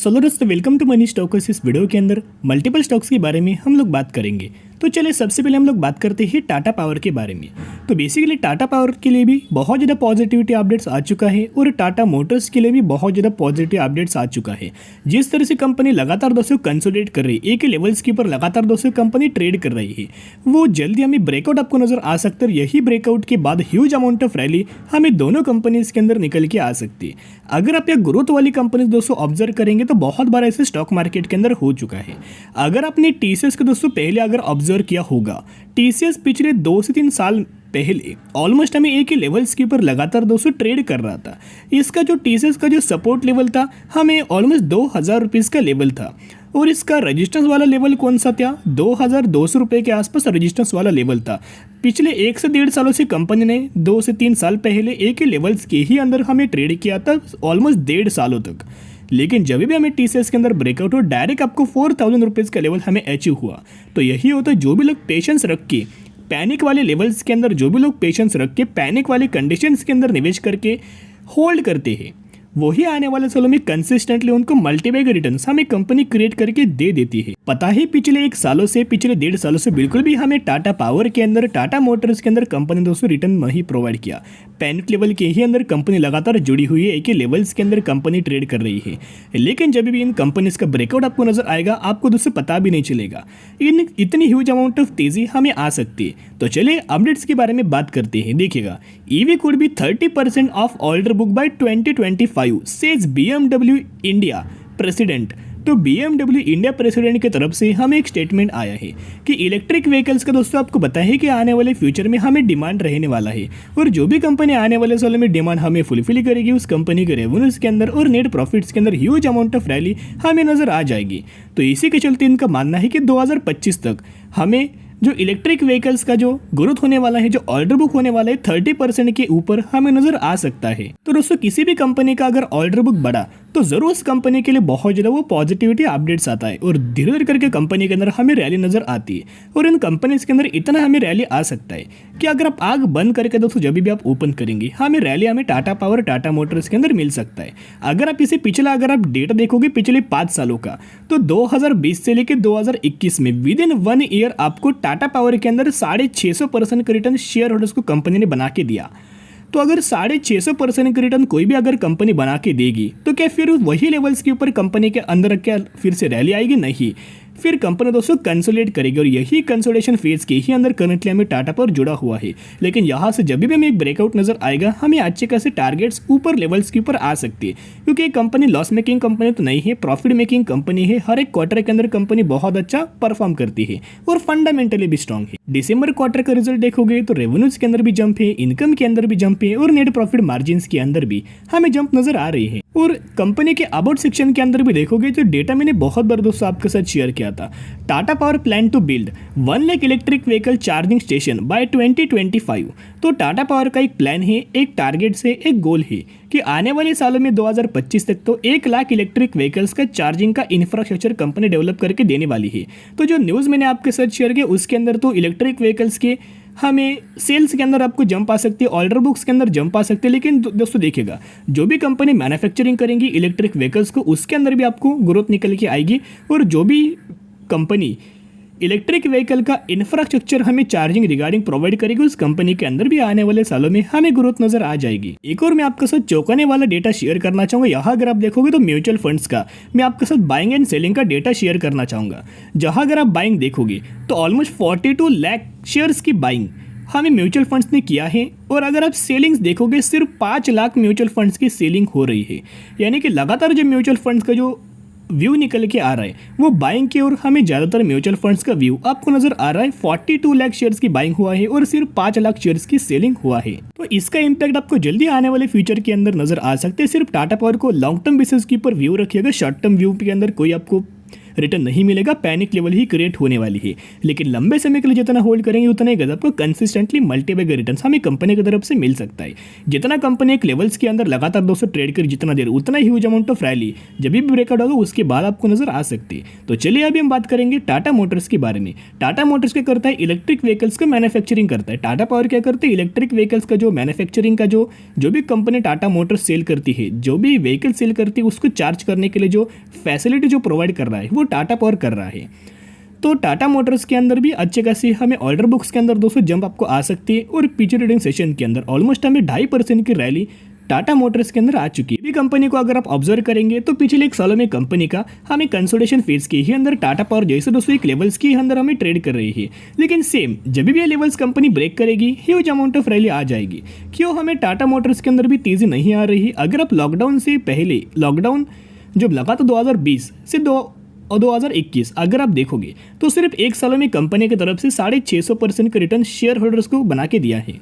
Solo दोस्तों, welcome to money stocks. इस video के अंदर मल्टीपल स्टॉक्स के बारे में हम लोग बात करेंगे। तो चलिए सबसे पहले हम लोग बात करते हैं टाटा पावर के बारे में। तो बेसिकली टाटा पावर के लिए भी बहुत ज़्यादा पॉजिटिविटी अपडेट्स आ चुका है और टाटा मोटर्स के लिए भी बहुत ज़्यादा पॉजिटिव अपडेट्स आ चुका है। जिस तरह से कंपनी लगातार दोस्तों कंसोलिडेट कर रही है, एक ही लेवल्स के ऊपर लगातार दोस्तों कंपनी ट्रेड कर रही है, वो जल्दी हमें ब्रेकआउट आपको नजर आ सकता है। यही ब्रेकआउट के बाद ह्यूज अमाउंट ऑफ रैली हमें दोनों कंपनीज के अंदर निकल के आ सकती है। अगर आप यहाँ ग्रोथ वाली कंपनीज दोस्तों ऑब्जर्व करेंगे तो बहुत बार ऐसे स्टॉक मार्केट के अंदर हो चुका है। अगर आपने टीसीएस को दोस्तों पहले अगर ऑब्जर्व किया होगा, टीसीएस पिछले 2 से 3 साल पहले ऑलमोस्ट हमें एक ही लेवल्स के ऊपर लगातार दोस्तों ट्रेड कर रहा था। इसका जो टीसीएस का जो सपोर्ट लेवल था हमें ऑलमोस्ट 2000 रुपीज़ का लेवल था और इसका रजिस्टेंस वाला लेवल कौन सा था? 2200 रुपये के आसपास रजिस्टेंस वाला लेवल था। पिछले 1 से 1.5 सालों से कंपनी ने 2 से 3 साल पहले एक ही लेवल्स के ही अंदर हमें ट्रेड किया था ऑलमोस्ट 1.5 सालों तक। लेकिन जब भी हमें टीसीएस के अंदर ब्रेकआउट हो, डायरेक्ट आपको 4000 रुपीज़ का लेवल हमें अचीव हुआ। तो यही होता है, जो भी लोग पेशेंस रख के पैनिक वाले लेवल्स के अंदर, जो भी लोग पेशेंस रख के पैनिक वाले कंडीशंस के अंदर निवेश करके होल्ड करते हैं, वही आने वाले सालों में कंसिस्टेंटली उनको मल्टीबैग रिटर्न्स हमें कंपनी क्रिएट करके दे देती है। पता ही पिछले 1 सालों से, पिछले 1.5 सालों से बिल्कुल भी हमें टाटा पावर के अंदर, टाटा मोटर्स के अंदर कंपनी दोस्तों रिटर्न नहीं प्रोवाइड किया। पैनिक लेवल के ही अंदर कंपनी लगातार जुड़ी हुई है, एक ही लेवल्स के अंदर कंपनी ट्रेड कर रही है। लेकिन जब भी इन कंपनीज का ब्रेकआउट आपको नजर आएगा, आपको दोस्तों पता भी नहीं चलेगा इतनी ह्यूज अमाउंट ऑफ तेजी हमें आ सकती है। तो चलिए अपडेट्स के बारे में बात करते हैं। देखिएगा, EV could be 30% of order book by 2025 says BMW India president. तो BMW इंडिया प्रेसिडेंट की तरफ से हमें एक स्टेटमेंट आया है कि इलेक्ट्रिक व्हीकल्स का दोस्तों आपको पता है कि आने वाले फ्यूचर में हमें डिमांड रहने वाला है और जो भी कंपनी आने वाले सालों में डिमांड हमें फुलफिल करेगी, उस कंपनी के रेवेन्यूज के अंदर और नेट प्रॉफिट्स के अंदर ह्यूज अमाउंट ऑफ रैली हमें नजर आ जाएगी। तो इसी के चलते इनका मानना है कि 2025 तक हमें जो इलेक्ट्रिक व्हीकल्स का जो ग्रोथ होने वाला है, जो ऑर्डर बुक होने वाला है, 30% के ऊपर हमें नजर आ सकता है। तो दोस्तों किसी भी कंपनी का अगर ऑर्डर बुक बढ़ा तो जरूर उस कंपनी के लिए बहुत ज़्यादा वो पॉजिटिविटी अपडेट्स आता है और धीरे धीरे करके कंपनी के अंदर हमें रैली नजर आती है। और इन कंपनीज के अंदर इतना हमें रैली आ सकता है कि अगर आप आग बंद करके दोस्तों जब भी आप ओपन करेंगे, हमें रैली हमें टाटा पावर, टाटा मोटर्स के अंदर मिल सकता है। अगर आप इसे पिछला अगर आप डेटा देखोगे पिछले 5 सालों का, तो 2020 से लेकर 2021 में विद इन 1 ईयर आपको टाटा पावर के अंदर 650% का रिटर्न शेयर होल्डर्स को कंपनी ने बना के दिया। तो अगर 650% का रिटर्न कोई भी अगर कंपनी बना के देगी, तो क्या फिर वही लेवल्स के ऊपर कंपनी के अंदर क्या फिर से रैली आएगी? नहीं, फिर कंपनी दोस्तों कंसोलिडेट करेगी और यही कंसोलिडेशन फेज के ही अंदर करंटली हमें टाटा पर जुड़ा हुआ है। लेकिन यहाँ से जब भी हमें एक ब्रेकआउट नजर आएगा, हमें अच्छे खासे टारगेट्स ऊपर लेवल्स के ऊपर आ सकती है, क्योंकि ये कंपनी लॉस मेकिंग कंपनी तो नहीं है, प्रॉफिट मेकिंग कंपनी है। हर एक क्वार्टर के अंदर कंपनी बहुत अच्छा परफॉर्म करती है और फंडामेंटली भी स्ट्रॉन्ग है। दिसंबर क्वार्टर का रिजल्ट देखोगे तो रेवेन्यूज के अंदर भी जंप है, इनकम के अंदर भी जंप है और नेट प्रॉफिट मार्जिन के अंदर भी हमें जंप नजर आ रही है। और कंपनी के अबाउट सेक्शन के अंदर भी देखोगे तो डेटा मैंने बहुत बार दोस्तों आपके साथ शेयर किया था। Tata Power plan to build 1 lakh electric vehicle charging station by 2025। तो टाटा पावर का एक प्लान है, एक टारगेट से एक गोल है कि आने वाले सालों में 2025 तक तो 1 लाख इलेक्ट्रिक व्हीकल्स का चार्जिंग का इंफ्रास्ट्रक्चर कंपनी डेवलप करके देने वाली है। तो जो न्यूज़ मैंने आपके साथ शेयर किया उसके अंदर तो इलेक्ट्रिक व्हीकल्स के हमें सेल्स के अंदर आपको जंप आ सकती है, ऑर्डर बुक्स के अंदर जंप आ सकती है। लेकिन दोस्तों देखिएगा, जो भी कंपनी मैन्युफैक्चरिंग करेंगी इलेक्ट्रिक व्हीकल्स को, उसके अंदर भी आपको ग्रोथ निकल के आएगी। और जो भी कंपनी इलेक्ट्रिक व्हीकल का इंफ्रास्ट्रक्चर हमें चार्जिंग रिगार्डिंग प्रोवाइड करेगी, उस कंपनी के अंदर भी आने वाले सालों में हमें ग्रोथ नजर आ जाएगी। एक और मैं आपके साथ चौंकाने वाला डेटा शेयर करना चाहूँगा। यहाँ अगर आप देखोगे तो म्यूचुअल फंड्स का मैं आपके साथ बाइंग एंड सेलिंग का डेटा शेयर करना चाहूँगा। जहाँ अगर आप बाइंग देखोगे तो ऑलमोस्ट 42 लाख शेयर्स की बाइंग हमें म्यूचुअल फंड्स ने किया है। और अगर आप सेलिंग्स देखोगे, सिर्फ 5 लाख म्यूचुअल फंड्स की सेलिंग हो रही है। यानी कि लगातार जो म्यूचुअल फंड्स का जो व्यू निकल के आ रहा है वो बाइंग की ओर हमें ज़्यादातर म्यूचुअल फंड्स का व्यू आपको नजर आ रहा है। 42 लाख शेयर्स की बाइंग हुआ है और सिर्फ 5 लाख शेयर्स की सेलिंग हुआ है। तो इसका इम्पैक्ट आपको जल्दी आने वाले फ्यूचर के अंदर नजर आ सकते हैं। सिर्फ टाटा पावर को लॉन्ग टर्म बेसिस के ऊपर व्यू रखिएगा, शॉर्ट टर्म व्यू के अंदर कोई आपको रिटर्न नहीं मिलेगा, पैनिक लेवल ही क्रिएट होने वाली है। लेकिन लंबे समय के लिए जितना होल्ड करेंगे उतना ही गजब को कंसिस्टेंटली मल्टीबैग रिटर्न हमें कंपनी की तरफ से मिल सकता है। जितना कंपनी एक लेवल्स के अंदर लगातार दोस्तों ट्रेड कर जितना देर उतना ह्यूज अमाउंट ऑफ रैली जब भी ब्रेकआउट होगा उसके बाद आपको नजर आ सकती है। तो चलिए अभी हम बात करेंगे टाटा मोटर्स के बारे में। टाटा मोटर्स क्या करता है, इलेक्ट्रिक व्हीकल्स का मैन्युफैक्चरिंग करता है। टाटा पावर क्या करते हैं, इलेक्ट्रिक व्हीकल्स का जो मैन्युफैक्चरिंग का जो भी कंपनी टाटा मोटर्स सेल करती है, जो भी व्हीकल सेल करती है उसको चार्ज करने के लिए जो फैसिलिटी जो प्रोवाइड कर रहा है वो टाटा पावर कर रहा है। तो टाटा मोटर्स के अंदर भी अच्छे खासी हमें ऑर्डर बुक्स के अंदर दोस्तों जंप आपको आ सकती है और पीछे ट्रेडिंग सेशन के अंदर ऑलमोस्ट हमें 2.5% की रैली टाटा मोटर्स के अंदर आ चुकी है। कंपनी को अगर आप ऑब्जर्व करेंगे तो पिछले एक सालों में कंपनी का हमें कंसोलिडेशन फेज के ही अंदर टाटा पावर जैसे दोस्तों एक लेवल्स के अंदर हमें ट्रेड कर रही है। लेकिन सेम जब भी ये लेवल्स कंपनी ब्रेक करेगी ह्यूज अमाउंट ऑफ रैली आ जाएगी। क्यों हमें टाटा मोटर्स के अंदर भी तेजी नहीं आ रही। अगर आप लॉकडाउन से पहले, लॉकडाउन जब लगा तो 2020 से 2021 अगर आप देखोगे तो सिर्फ एक सालों में कंपनी की तरफ से 650% का रिटर्न शेयर होल्डर्स को बना के दिया है।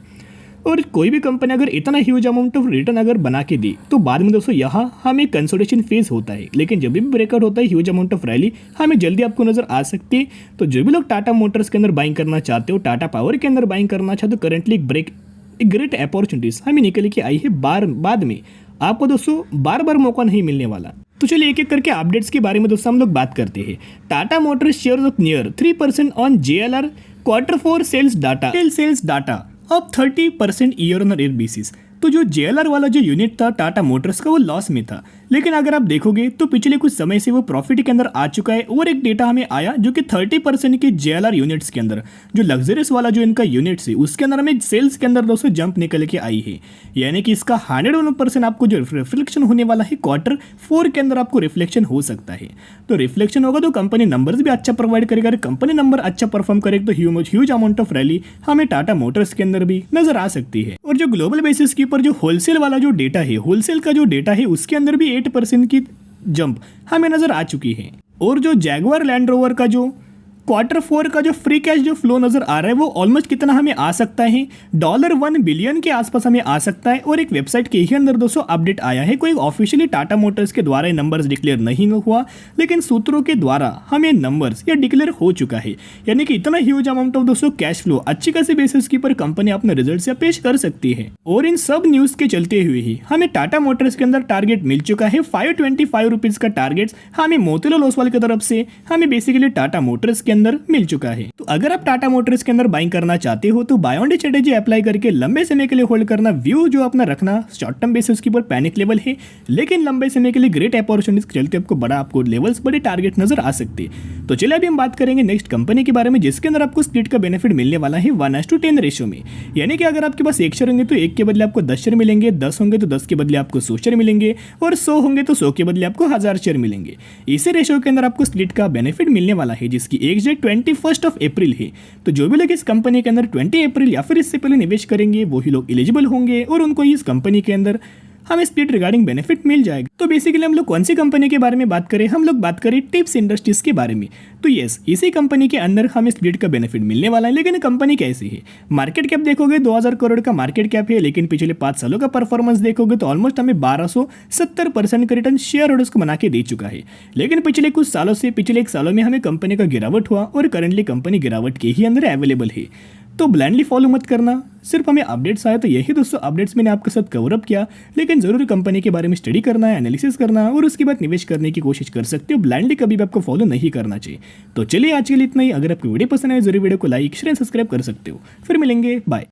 और कोई भी कंपनी अगर इतना ह्यूज अमाउंट ऑफ रिटर्न अगर बना के दी तो बाद में दोस्तों यहाँ हमें कंसोलिडेशन फेज होता है। लेकिन जब भी ब्रेकआउट होता है ह्यूज अमाउंट ऑफ रैली हमें जल्दी आपको नजर आ सकती है। तो जो भी लोग टाटा मोटर्स के अंदर बाइंग करना चाहते हो, टाटा पावर के अंदर बाइंग करना चाहते हो, करंटली एक ग्रेट अपॉर्चुनिटीज हमें निकल के आई है। बाद में आपको दोस्तों बार मौका नहीं मिलने वाला। तो चलिए एक एक करके अपडेट्स के बारे में दोस्तों हम लोग बात करते हैं। Tata Motors share off near 3% on JLR Q4 sales data अब 30% ईयर ऑन ईयर बेसिस। तो जो JLR वाला जो यूनिट था टाटा मोटर्स का वो लॉस में था। लेकिन अगर आप देखोगे तो पिछले कुछ समय से वो प्रॉफिट के अंदर आ चुका है। और एक डेटा हमें आया जो कि 30% के JLR यूनिट्स के अंदर जो लग्जरियस वाला जो इनका यूनिट्स है उसके अंदर हमें सेल्स के अंदर दोस्तों जंप निकल के आई है। यानी कि इसका 101% आपको जो रिफ्लेक्शन होने वाला है Q4 के अंदर आपको रिफ्लेक्शन हो सकता है। तो रिफ्लेक्शन होगा तो कंपनी नंबर्स भी अच्छा प्रोवाइड करेगा। अगर कंपनी नंबर अच्छा परफॉर्म करेगा तो ह्यूज अमाउंट ऑफ रैली हमें टाटा मोटर्स के अंदर भी नजर आ सकती है। और जो ग्लोबल बेसिस के ऊपर जो होलसेल वाला जो डेटा है, होलसेल का जो डेटा है उसके अंदर भी 8% की जंप हमें नजर आ चुकी है। और जो जैगुआर लैंड रोवर का जो Q4 का जो फ्री कैश जो फ्लो नजर आ रहा है वो ऑलमोस्ट कितना हमें आ सकता है, $1 बिलियन के आसपास हमें आ सकता है। और एक वेबसाइट के ही अंदर दोस्तों अपडेट आया है, कोई ऑफिशियली टाटा मोटर्स के द्वारा ये नंबर्स डिक्लेयर नहीं हुआ लेकिन सूत्रों के द्वारा हमें नंबर्स ये डिक्लेयर हो चुका है। यानी कि इतना ह्यूज अमाउंट ऑफ दोस्तों कैश फ्लो अच्छी खासी बेसिस के ऊपर कंपनी अपने रिजल्ट पेश कर सकती है। और इन सब न्यूज के चलते हुए ही हमें टाटा मोटर्स के अंदर टारगेट मिल चुका है। 525 रुपीज का टारगेट हमें मोतीलाल ओसवाल की तरफ से हमें बेसिकली टाटा मोटर्स के अंदर मिल चुका है। तो अगर आप टाटा मोटर्स के अंदर बाइंग करना चाहते हो तो buy on day strategy apply करके लंबे समय के लिए होल्ड करना, व्यू जो अपना रखना शॉर्ट टर्म बेसिस के ऊपर पैनिक लेवल है लेकिन लंबे समय के लिए ग्रेट अपॉर्चुनिटीज के चलते आपको लेवल्स बड़े टारगेट नजर आ सकते हैं। तो चलिए अभी हम बात करेंगे नेक्स्ट कंपनी के बारे में जिसके अंदर आपको स्प्लिट का बेनिफिट मिलने वाला है 1:10 रेशियो में। यानी कि अगर आपके पास 1 शेयर होंगे तो 1 के बदले आपको 10 शेयर मिलेंगे, 10 होंगे तो 10 के बदले आपको 100 शेयर मिलेंगे और 100 होंगे तो 100 के बदले आपको 1000 शेयर मिलेंगे। इसी रेशियो के अंदर आपको स्प्लिट का बेनिफिट मिलने वाला है जिसकी एग्जैक्ट 21 अप्रैल है। तो जो भी लोग इस कंपनी के अंदर 20 अप्रैल या फिर इससे पहले निवेश करेंगे वही लोग एलिजिबल होंगे और उनको इस कंपनी के अंदर हमें स्प्लिट रिगार्डिंग बेनिफिट मिल जाएगा। तो बेसिकली हम लोग कौन सी कंपनी के बारे में बात करें, हम लोग बात करें टिप्स इंडस्ट्रीज के बारे में। तो यस, इसी कंपनी के अंदर हमें स्प्लिट का बेनिफिट मिलने वाला है। लेकिन कंपनी कैसी है, मार्केट कैप देखोगे 2000 करोड़ का मार्केट कैप है लेकिन पिछले 5 सालों का परफॉर्मेंस देखोगे तो ऑलमोस्ट हमें 1270% का रिटर्न शेयर होल्डर्स को बना के दे चुका है। लेकिन पिछले कुछ सालों से, पिछले 1 सालों में हमें कंपनी का गिरावट हुआ और करंटली कंपनी गिरावट के ही अंदर अवेलेबल है। तो ब्लाइंडली फॉलो मत करना, सिर्फ हमें अपडेट्स आए तो यही दोस्तों अपडेट्स मैंने आपके साथ कवर अप किया। लेकिन जरूर कंपनी के बारे में स्टडी करना है, एनालिसिस करना है और उसके बाद निवेश करने की कोशिश कर सकते हो। ब्लाइंडली कभी भी आपको फॉलो नहीं करना चाहिए। तो चलिए आज के लिए इतना ही। अगर आपको वीडियो पसंद आए जरूर वीडियो को लाइक शेयर सब्सक्राइब कर सकते हो। फिर मिलेंगे, बाय।